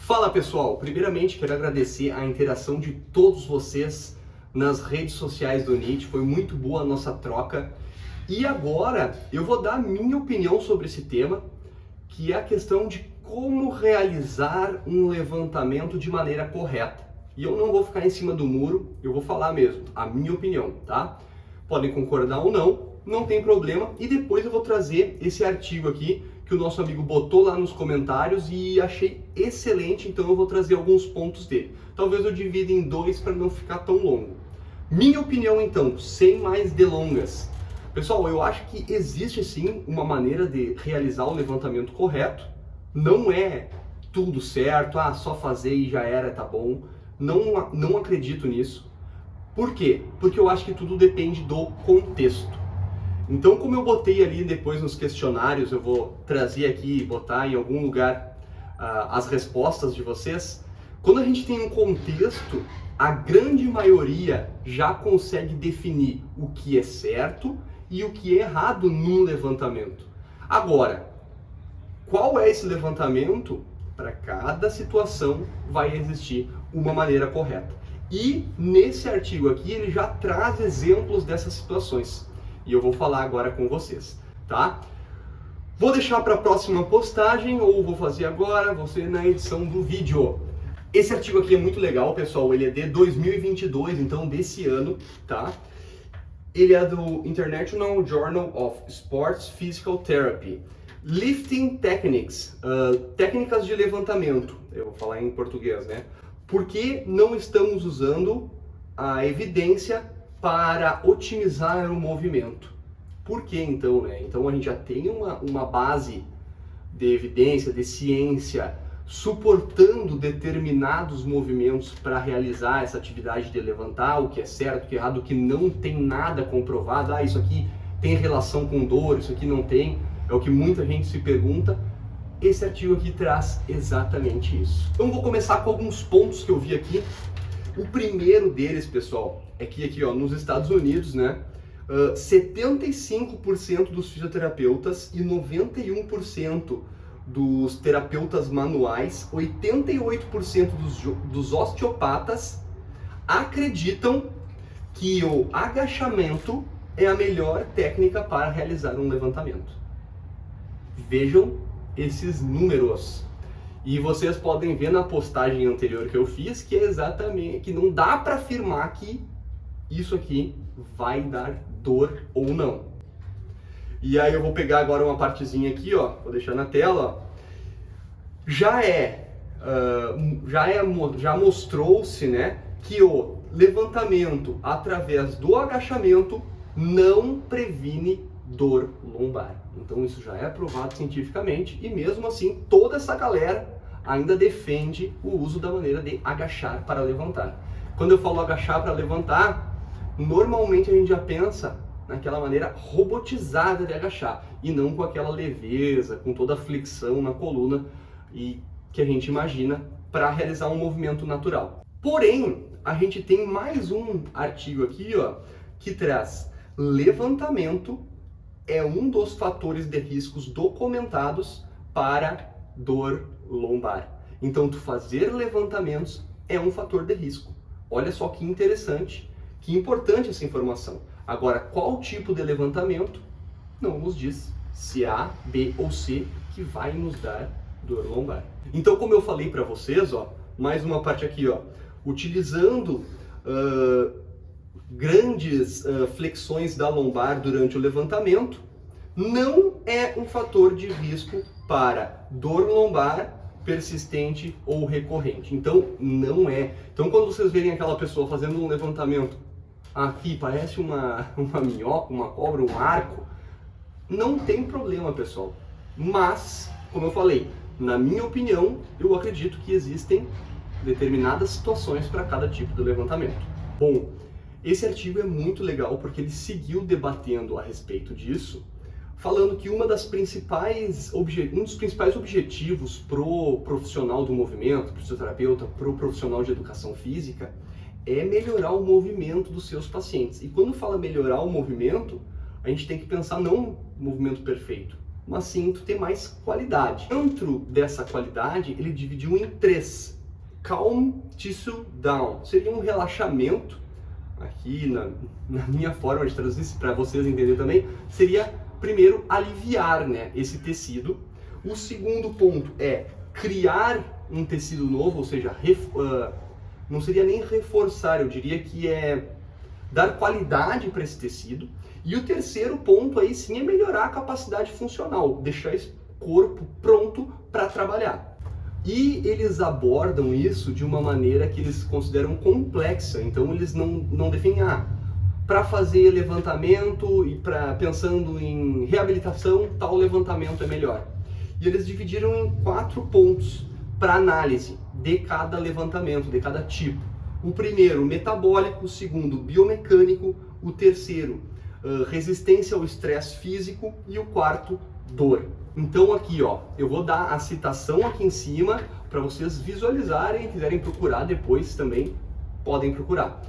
Fala pessoal, primeiramente quero agradecer a interação de todos vocês nas redes sociais do NIT, foi muito boa a nossa troca. E agora eu vou dar a minha opinião sobre esse tema, que é a questão de como realizar um levantamento de maneira correta. E eu não vou ficar em cima do muro, eu vou falar mesmo a minha opinião, tá? Podem concordar ou não, não tem problema. E depois eu vou trazer esse artigo aqui que o nosso amigo botou lá nos comentários e achei excelente, então eu vou trazer alguns pontos dele. Talvez eu divida em dois para não ficar tão longo. Minha opinião então, sem mais delongas. Pessoal, eu acho que existe sim uma maneira de realizar o levantamento correto. Não é tudo certo, só fazer e já era, tá bom. Não acredito nisso. Por quê? Porque eu acho que tudo depende do contexto. Então, como eu botei ali depois nos questionários, eu vou trazer aqui e botar em algum lugar as respostas de vocês. Quando a gente tem um contexto, a grande maioria já consegue definir o que é certo e o que é errado num levantamento. Agora, qual é esse levantamento? Para cada situação vai existir uma maneira correta. E nesse artigo aqui ele já traz exemplos dessas situações. E eu vou falar agora com vocês, tá? Vou deixar para a próxima postagem ou vou fazer agora, você na edição do vídeo. Esse artigo aqui é muito legal, pessoal, ele é de 2022, então desse ano, tá? Ele é do International Journal of Sports Physical Therapy. Lifting Techniques, técnicas de levantamento, eu vou falar em português, né? Por que não estamos usando a evidência para otimizar o movimento? Por que então, né? Então a gente já tem uma base de evidência, de ciência, suportando determinados movimentos para realizar essa atividade de levantar, o que é certo, o que é errado, o que não tem nada comprovado. Isso aqui tem relação com dor, isso aqui não tem. É o que muita gente se pergunta. Esse artigo aqui traz exatamente isso. Então vou começar com alguns pontos que eu vi aqui. O primeiro deles, pessoal, é que aqui nos Estados Unidos, né, 75% dos fisioterapeutas e 91% dos terapeutas manuais, 88% dos osteopatas acreditam que o agachamento é a melhor técnica para realizar um levantamento. Vejam esses números. E vocês podem ver na postagem anterior que eu fiz que é exatamente que não dá para afirmar que isso aqui vai dar dor ou não. E aí eu vou pegar agora uma partezinha aqui, vou deixar na tela. Já mostrou-se, né, que o levantamento através do agachamento não previne dor lombar. Então isso já é provado cientificamente e mesmo assim toda essa galera ainda defende o uso da maneira de agachar para levantar. Quando eu falo agachar para levantar, normalmente a gente já pensa naquela maneira robotizada de agachar e não com aquela leveza, com toda a flexão na coluna e que a gente imagina para realizar um movimento natural. Porém, a gente tem mais um artigo aqui, que traz levantamento é um dos fatores de riscos documentados para dor lombar. Então, tu fazer levantamentos é um fator de risco. Olha só que interessante, que importante essa informação. Agora, qual tipo de levantamento não nos diz se A, B ou C que vai nos dar dor lombar. Então, como eu falei para vocês, mais uma parte aqui, utilizando grandes flexões da lombar durante o levantamento, não é um fator de risco para dor lombar persistente ou recorrente. Então, não é. Então, quando vocês verem aquela pessoa fazendo um levantamento, aqui parece uma minhoca, uma cobra, um arco, não tem problema, pessoal. Mas, como eu falei, na minha opinião, eu acredito que existem determinadas situações para cada tipo de levantamento. Bom, esse artigo é muito legal porque ele seguiu debatendo a respeito disso, falando que um dos principais objetivos pro profissional do movimento, pro fisioterapeuta, pro profissional de educação física, é melhorar o movimento dos seus pacientes. E quando fala melhorar o movimento, a gente tem que pensar não no movimento perfeito, mas sim tu ter mais qualidade. Dentro dessa qualidade, ele dividiu em 3. Calm Tissue Down. Seria um relaxamento, aqui na minha forma de traduzir, para vocês entenderem também, seria primeiro aliviar, né, esse tecido. O segundo ponto é criar um tecido novo, ou seja, não seria nem reforçar, eu diria que é dar qualidade para esse tecido. E o terceiro ponto aí sim é melhorar a capacidade funcional, deixar esse corpo pronto para trabalhar. E eles abordam isso de uma maneira que eles consideram complexa, então eles não definem, para fazer levantamento e pensando em reabilitação, tal levantamento é melhor. E eles dividiram em 4 pontos para análise de cada levantamento, de cada tipo. O primeiro, metabólico, o segundo, biomecânico, o terceiro, resistência ao estresse físico e o quarto, dor. Então aqui, ó, eu vou dar a citação aqui em cima para vocês visualizarem, quiserem procurar depois também podem procurar.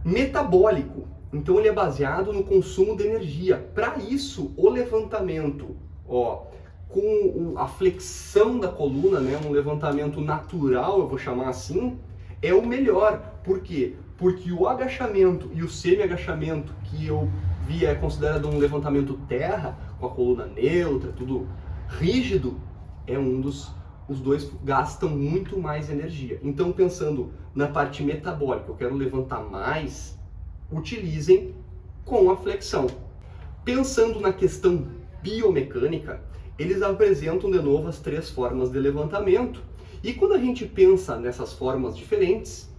Metabólico, então ele é baseado no consumo de energia. Para isso, o levantamento, ó, com a flexão da coluna, né, um levantamento natural, eu vou chamar assim, é o melhor. Por quê? Porque o agachamento e o semi-agachamento, que eu vi é considerado um levantamento terra, com a coluna neutra, tudo rígido, é os dois gastam muito mais energia. Então, pensando na parte metabólica, eu quero levantar mais, utilizem com a flexão. Pensando na questão biomecânica, eles apresentam de novo as 3 formas de levantamento. E quando a gente pensa nessas formas diferentes,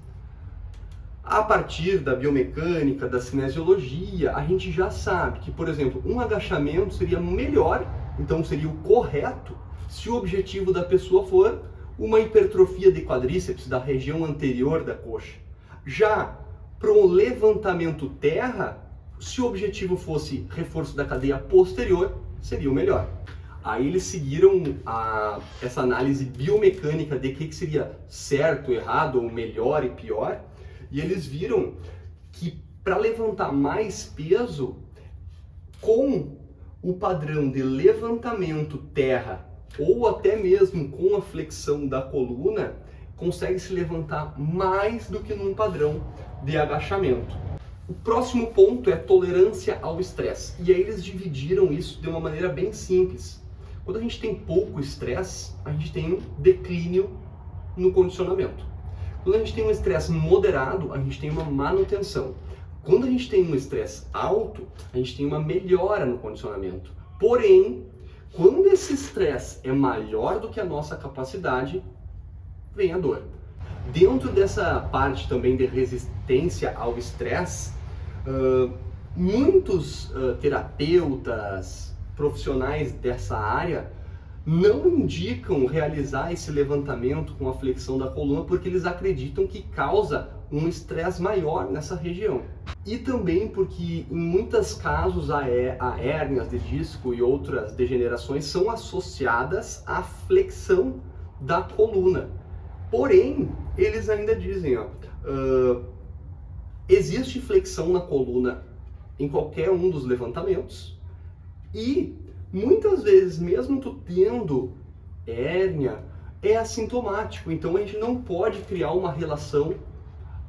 a partir da biomecânica, da cinesiologia, a gente já sabe que, por exemplo, um agachamento seria melhor, então seria o correto, se o objetivo da pessoa for uma hipertrofia de quadríceps da região anterior da coxa. Já para um levantamento terra, se o objetivo fosse reforço da cadeia posterior, seria o melhor. Aí eles seguiram essa análise biomecânica de que seria certo, errado, ou melhor e pior, e eles viram que para levantar mais peso, com o padrão de levantamento terra, ou até mesmo com a flexão da coluna, consegue se levantar mais do que num padrão de agachamento. O próximo ponto é tolerância ao estresse. E aí eles dividiram isso de uma maneira bem simples. Quando a gente tem pouco estresse, a gente tem um declínio no condicionamento. Quando a gente tem um estresse moderado, a gente tem uma manutenção. Quando a gente tem um estresse alto, a gente tem uma melhora no condicionamento. Porém, quando esse estresse é maior do que a nossa capacidade, vem a dor. Dentro dessa parte também de resistência ao estresse, muitos terapeutas, profissionais dessa área, não indicam realizar esse levantamento com a flexão da coluna porque eles acreditam que causa um estresse maior nessa região. E também porque em muitos casos a hérnias de disco e outras degenerações são associadas à flexão da coluna. Porém, eles ainda dizem, existe flexão na coluna em qualquer um dos levantamentos e muitas vezes, mesmo tu tendo hérnia, é assintomático. Então a gente não pode criar uma relação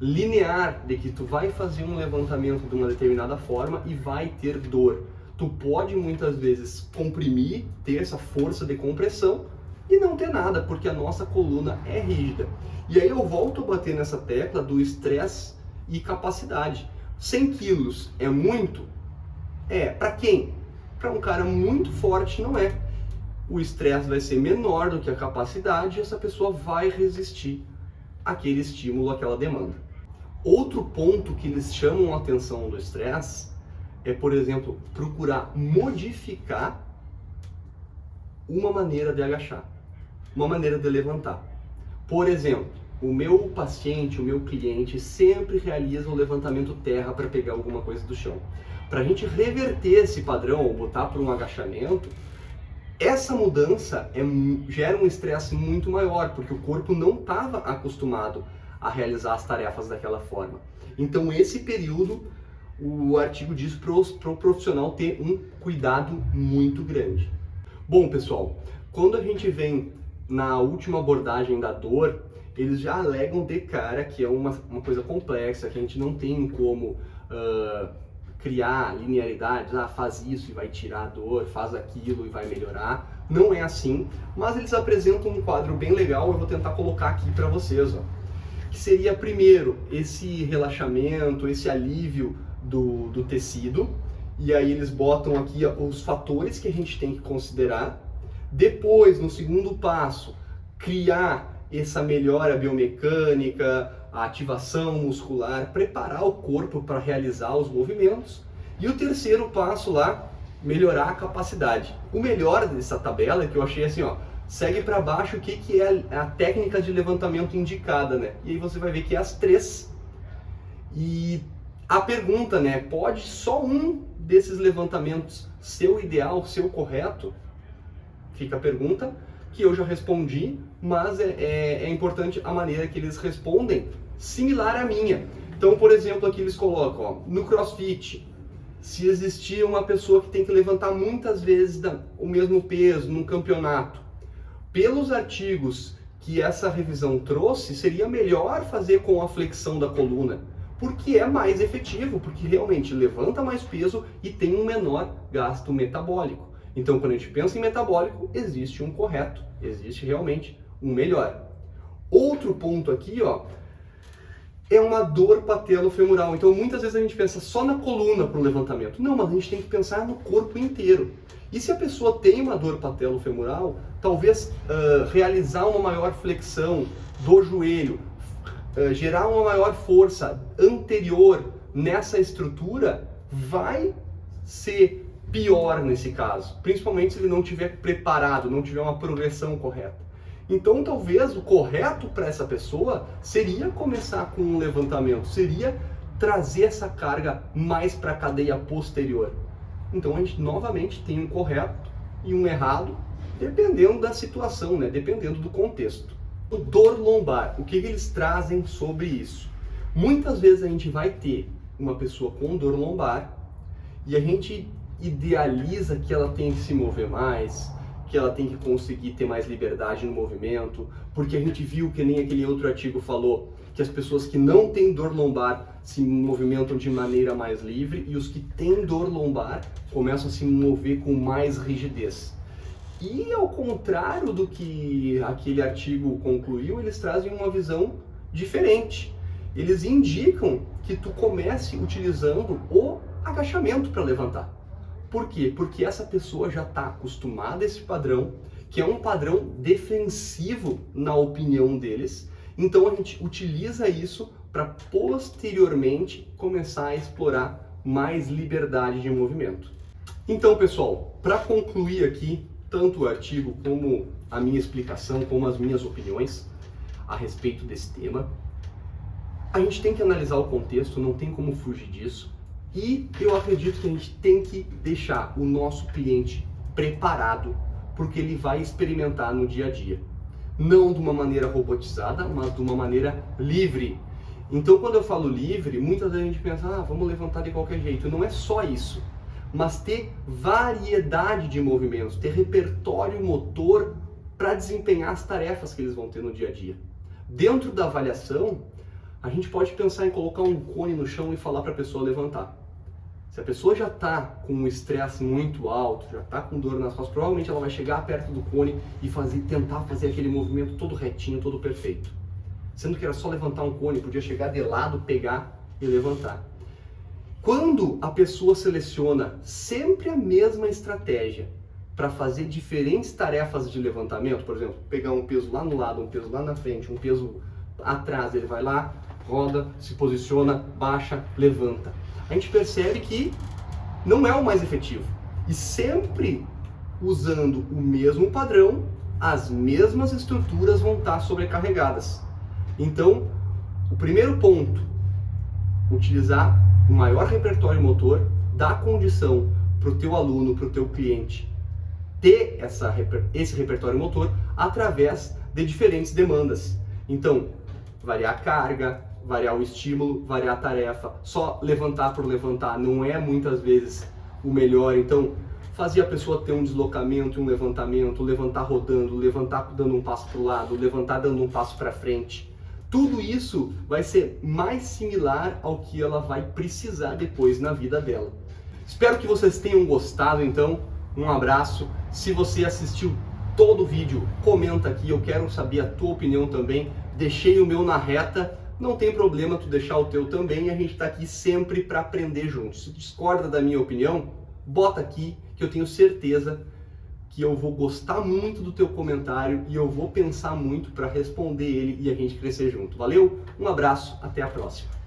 linear de que tu vai fazer um levantamento de uma determinada forma e vai ter dor. Tu pode muitas vezes comprimir, ter essa força de compressão e não ter nada, porque a nossa coluna é rígida. E aí eu volto a bater nessa tecla do estresse e capacidade. 100 quilos é muito? É. Para quem? Para um cara muito forte não é. O estresse vai ser menor do que a capacidade e essa pessoa vai resistir àquele estímulo, àquela demanda. Outro ponto que eles chamam a atenção do estresse é, por exemplo, procurar modificar uma maneira de agachar, uma maneira de levantar. Por exemplo, o meu paciente, o meu cliente sempre realiza o levantamento terra para pegar alguma coisa do chão. Para a gente reverter esse padrão ou botar para um agachamento, essa mudança gera um estresse muito maior, porque o corpo não estava acostumado a realizar as tarefas daquela forma. Então esse período, o artigo diz para o profissional ter um cuidado muito grande. Bom, pessoal, quando a gente vem na última abordagem da dor, eles já alegam de cara que é uma coisa complexa, que a gente não tem como criar linearidades, faz isso e vai tirar a dor, faz aquilo e vai melhorar. Não é assim, mas eles apresentam um quadro bem legal, eu vou tentar colocar aqui para vocês, ó. Que seria primeiro esse relaxamento, esse alívio do tecido, e aí eles botam aqui os fatores que a gente tem que considerar. Depois, no segundo passo, criar essa melhora biomecânica, a ativação muscular, preparar o corpo para realizar os movimentos. E o terceiro passo lá, melhorar a capacidade. O melhor dessa tabela é que eu achei assim, ó, segue para baixo o que é a técnica de levantamento indicada, né? E aí você vai ver que é as 3. E a pergunta, né, pode só um desses levantamentos ser o ideal, ser o correto? Fica a pergunta, que eu já respondi, mas é importante a maneira que eles respondem, similar à minha. Então, por exemplo, aqui eles colocam, ó, no CrossFit, se existir uma pessoa que tem que levantar muitas vezes o mesmo peso num campeonato, pelos artigos que essa revisão trouxe, seria melhor fazer com a flexão da coluna, porque é mais efetivo, porque realmente levanta mais peso e tem um menor gasto metabólico. Então, quando a gente pensa em metabólico, existe um correto, existe realmente um melhor. Outro ponto aqui, ó, é uma dor patelofemoral. Então, muitas vezes a gente pensa só na coluna para o levantamento. Não, mas a gente tem que pensar no corpo inteiro. E se a pessoa tem uma dor patelofemoral, talvez realizar uma maior flexão do joelho, gerar uma maior força anterior nessa estrutura, vai ser pior nesse caso, principalmente se ele não tiver preparado, não tiver uma progressão correta. Então, talvez o correto para essa pessoa seria começar com um levantamento, seria trazer essa carga mais para a cadeia posterior. Então, a gente novamente tem um correto e um errado, dependendo da situação, né? Dependendo do contexto. O dor lombar, o que eles trazem sobre isso? Muitas vezes a gente vai ter uma pessoa com dor lombar e a gente idealiza que ela tem que se mover mais, que ela tem que conseguir ter mais liberdade no movimento, porque a gente viu que nem aquele outro artigo falou, que as pessoas que não têm dor lombar se movimentam de maneira mais livre e os que têm dor lombar começam a se mover com mais rigidez. E ao contrário do que aquele artigo concluiu, eles trazem uma visão diferente. Eles indicam que tu comece utilizando o agachamento para levantar. Por quê? Porque essa pessoa já está acostumada a esse padrão, que é um padrão defensivo na opinião deles. Então a gente utiliza isso para posteriormente começar a explorar mais liberdade de movimento. Então, pessoal, para concluir aqui tanto o artigo como a minha explicação, como as minhas opiniões a respeito desse tema, a gente tem que analisar o contexto, não tem como fugir disso. E eu acredito que a gente tem que deixar o nosso cliente preparado, porque ele vai experimentar no dia a dia. Não de uma maneira robotizada, mas de uma maneira livre. Então, quando eu falo livre, muitas vezes a gente pensa, vamos levantar de qualquer jeito. Não é só isso, mas ter variedade de movimentos, ter repertório motor para desempenhar as tarefas que eles vão ter no dia a dia. Dentro da avaliação, a gente pode pensar em colocar um cone no chão e falar para a pessoa levantar. Se a pessoa já está com um estresse muito alto, já está com dor nas costas, provavelmente ela vai chegar perto do cone e tentar fazer aquele movimento todo retinho, todo perfeito. Sendo que era só levantar um cone, podia chegar de lado, pegar e levantar. Quando a pessoa seleciona sempre a mesma estratégia para fazer diferentes tarefas de levantamento, por exemplo, pegar um peso lá no lado, um peso lá na frente, um peso atrás, ele vai lá, roda, se posiciona, baixa, levanta. A gente percebe que não é o mais efetivo. E sempre usando o mesmo padrão, as mesmas estruturas vão estar sobrecarregadas. Então, o primeiro ponto, utilizar o maior repertório motor, dar condição para o teu aluno, para o teu cliente ter esse repertório motor através de diferentes demandas. Então, variar a carga, variar o estímulo, variar a tarefa. Só levantar por levantar não é muitas vezes o melhor. Então, fazia a pessoa ter um deslocamento, um levantamento, levantar rodando, levantar dando um passo para o lado, levantar dando um passo para frente. Tudo isso vai ser mais similar ao que ela vai precisar depois na vida dela. Espero que vocês tenham gostado, então, um abraço. Se você assistiu todo o vídeo, comenta aqui, eu quero saber a tua opinião também. Deixei o meu na reta, não tem problema tu deixar o teu também, a gente está aqui sempre para aprender juntos. Se discorda da minha opinião, bota aqui, que eu tenho certeza que eu vou gostar muito do teu comentário e eu vou pensar muito para responder ele e a gente crescer junto. Valeu? Um abraço, até a próxima.